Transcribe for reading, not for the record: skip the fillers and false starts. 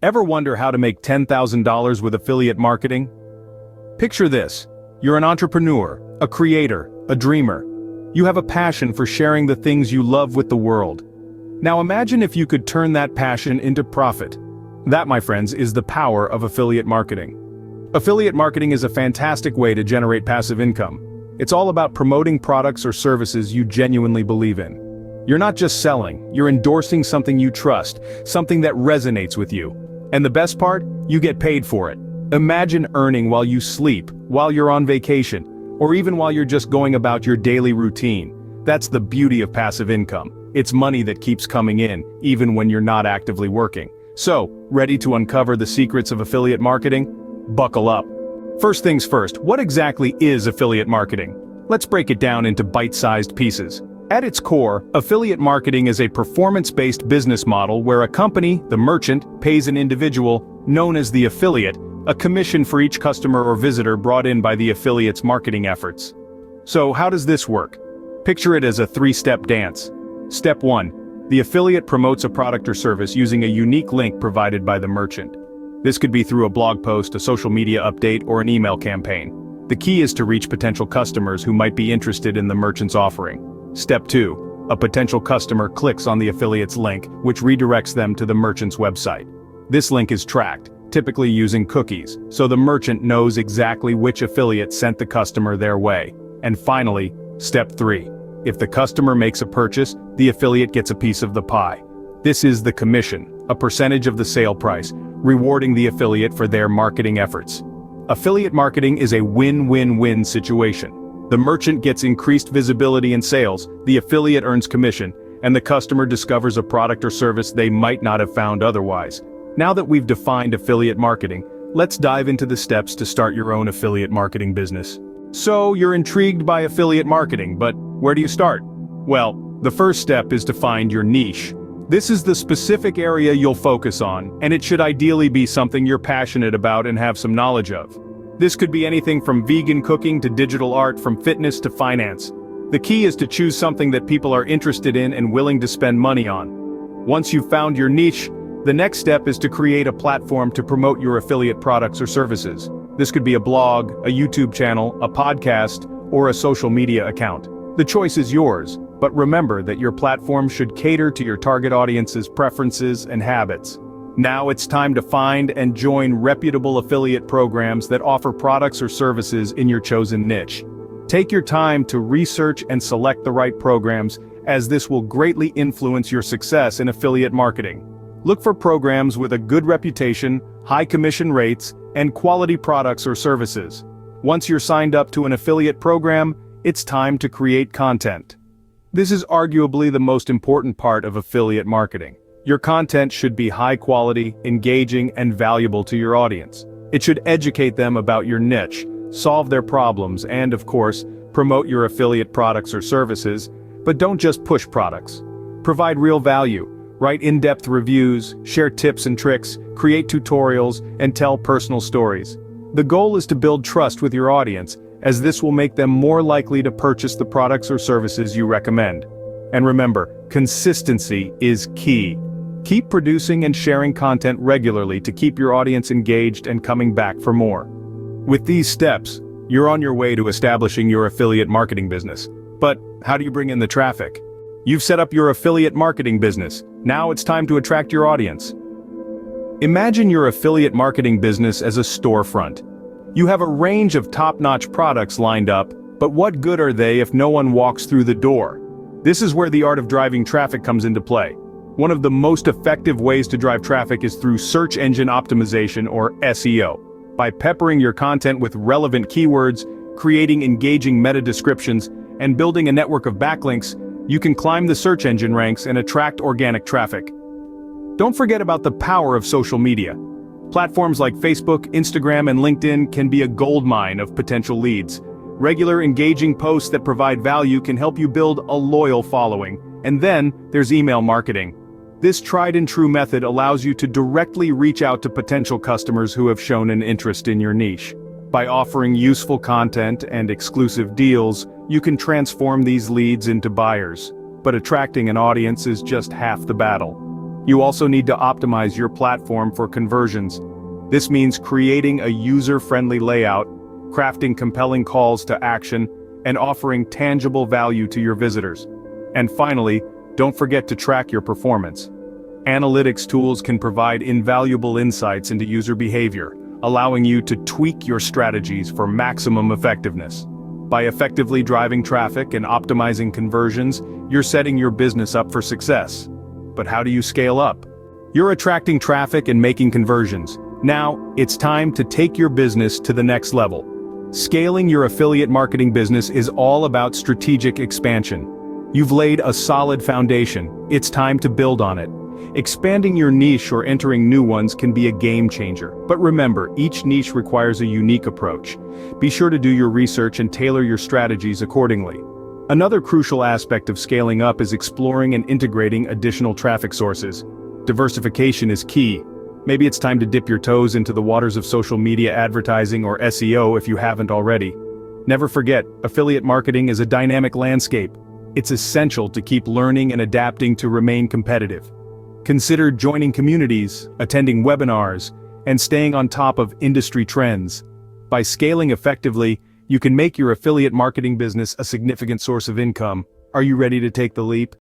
Ever wonder how to make $10,000 with affiliate marketing? Picture this. You're an entrepreneur, a creator, a dreamer. You have a passion for sharing the things you love with the world. Now imagine if you could turn that passion into profit. That, my friends, is the power of affiliate marketing. Affiliate marketing is a fantastic way to generate passive income. It's all about promoting products or services you genuinely believe in. You're not just selling, you're endorsing something you trust, something that resonates with you. And the best part? You get paid for it. Imagine earning while you sleep, while you're on vacation, or even while you're just going about your daily routine. That's the beauty of passive income. It's money that keeps coming in, even when you're not actively working. So, ready to uncover the secrets of affiliate marketing? Buckle up. First things first, what exactly is affiliate marketing? Let's break it down into bite-sized pieces. At its core, affiliate marketing is a performance-based business model where a company, the merchant, pays an individual, known as the affiliate, a commission for each customer or visitor brought in by the affiliate's marketing efforts. So how does this work? Picture it as a three-step dance. Step 1. The affiliate promotes a product or service using a unique link provided by the merchant. This could be through a blog post, a social media update, or an email campaign. The key is to reach potential customers who might be interested in the merchant's offering. Step 2. A potential customer clicks on the affiliate's link, which redirects them to the merchant's website. This link is tracked, typically using cookies, so the merchant knows exactly which affiliate sent the customer their way. And finally, Step 3. If the customer makes a purchase, the affiliate gets a piece of the pie. This is the commission, a percentage of the sale price, rewarding the affiliate for their marketing efforts. Affiliate marketing is a win-win-win situation. The merchant gets increased visibility and sales, the affiliate earns commission, and the customer discovers a product or service they might not have found otherwise. Now that we've defined affiliate marketing, let's dive into the steps to start your own affiliate marketing business. So, you're intrigued by affiliate marketing, but where do you start? Well, the first step is to find your niche. This is the specific area you'll focus on, and it should ideally be something you're passionate about and have some knowledge of. This could be anything from vegan cooking to digital art, from fitness to finance. The key is to choose something that people are interested in and willing to spend money on. Once you've found your niche, the next step is to create a platform to promote your affiliate products or services. This could be a blog, a YouTube channel, a podcast, or a social media account. The choice is yours, but remember that your platform should cater to your target audience's preferences and habits. Now it's time to find and join reputable affiliate programs that offer products or services in your chosen niche. Take your time to research and select the right programs, as this will greatly influence your success in affiliate marketing. Look for programs with a good reputation, high commission rates, and quality products or services. Once you're signed up to an affiliate program, it's time to create content. This is arguably the most important part of affiliate marketing. Your content should be high quality, engaging, and valuable to your audience. It should educate them about your niche, solve their problems, and, of course, promote your affiliate products or services. But don't just push products. Provide real value. Write in-depth reviews, share tips and tricks, create tutorials, and tell personal stories. The goal is to build trust with your audience, as this will make them more likely to purchase the products or services you recommend. And remember, consistency is key. Keep producing and sharing content regularly to keep your audience engaged and coming back for more. With these steps, you're on your way to establishing your affiliate marketing business. But how do you bring in the traffic? You've set up your affiliate marketing business. Now it's time to attract your audience. Imagine your affiliate marketing business as a storefront. You have a range of top-notch products lined up, but what good are they if no one walks through the door? This is where the art of driving traffic comes into play. One of the most effective ways to drive traffic is through search engine optimization, or SEO. By peppering your content with relevant keywords, creating engaging meta descriptions, and building a network of backlinks, you can climb the search engine ranks and attract organic traffic. Don't forget about the power of social media. Platforms like Facebook, Instagram, and LinkedIn can be a goldmine of potential leads. Regular, engaging posts that provide value can help you build a loyal following. And then, there's email marketing. This tried-and-true method allows you to directly reach out to potential customers who have shown an interest in your niche. By offering useful content and exclusive deals, you can transform these leads into buyers. But attracting an audience is just half the battle. You also need to optimize your platform for conversions. This means creating a user-friendly layout, crafting compelling calls to action, and offering tangible value to your visitors. And finally, don't forget to track your performance. Analytics tools can provide invaluable insights into user behavior, allowing you to tweak your strategies for maximum effectiveness. By effectively driving traffic and optimizing conversions, you're setting your business up for success. But how do you scale up? You're attracting traffic and making conversions. Now, it's time to take your business to the next level. Scaling your affiliate marketing business is all about strategic expansion. You've laid a solid foundation, it's time to build on it. Expanding your niche or entering new ones can be a game changer, but remember, each niche requires a unique approach. Be sure to do your research and tailor your strategies accordingly. Another crucial aspect of scaling up is exploring and integrating additional traffic sources. Diversification is key. Maybe it's time to dip your toes into the waters of social media advertising or SEO if you haven't already. Never forget, affiliate marketing is a dynamic landscape. It's essential to keep learning and adapting to remain competitive. Consider joining communities, attending webinars, and staying on top of industry trends. By scaling effectively, you can make your affiliate marketing business a significant source of income. Are you ready to take the leap?